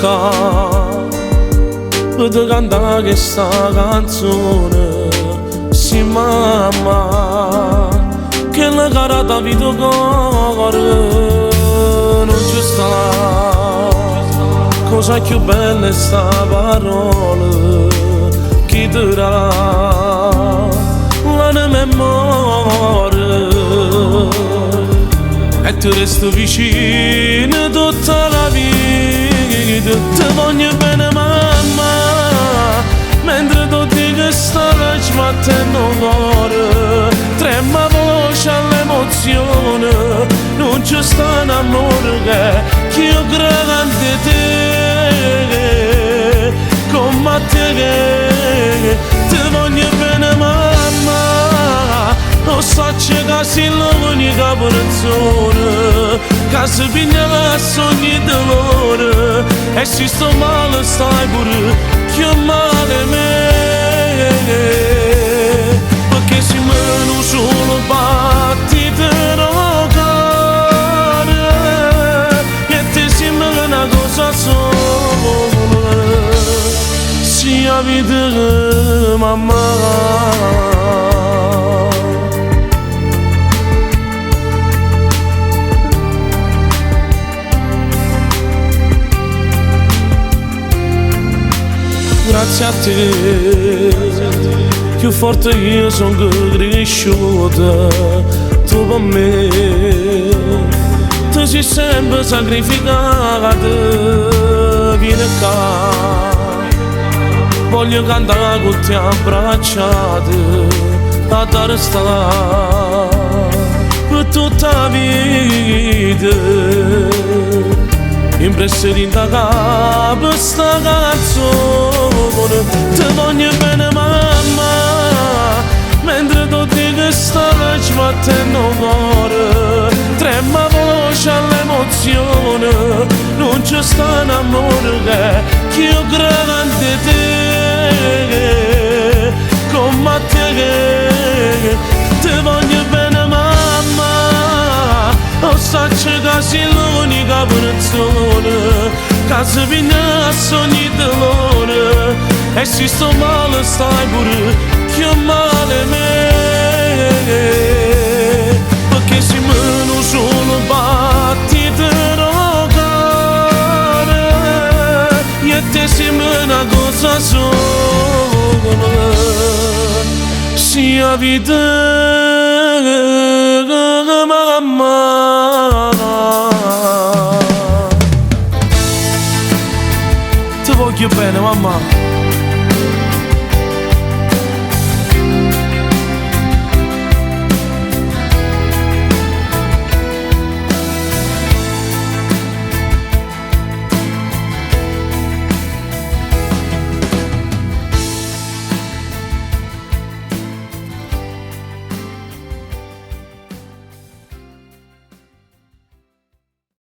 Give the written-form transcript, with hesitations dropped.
qua per cantare questa canzone. Sì mamma, che la cara da vita cuore non ci sta. Cosa più bella è sta parola che ti dà la memoria e ti resto vicino tutta la vita. Ti voglio bene mamma, mentre tu dici sta la sbattendo cuore, trema voce all'emozione, non c'è sta un amore che io credo in te, come te che ti voglio bene mamma. Non so che sei l'unica persona che si piglia la sogni d'amore, e se sto male stai pure più male me, perché si meno solo battite no cuore e te sembra una cosa sola, sia vita mamma. Grazie a te, più forte io sono cresciuta, tu per me, tu sei sempre sacrificata, vieni qua, voglio cantare con te abbracciate, a dare sta per tutta la vita. Impressione in capo sta canzone, ti voglio bene mamma, mentre tu dici sta la sbattendo cuore, trema voce all'emozione, non c'è sta un amore che io credo in te, come te che ti voglio bene mamma. Non so che sei l'unica persona che si piglia a sogni d'amore, e se sto male stai pure più male me, perché si meno solo battite no cuore e te sembra una cosa sola, sia vita mamma. Ti voglio bene mamma.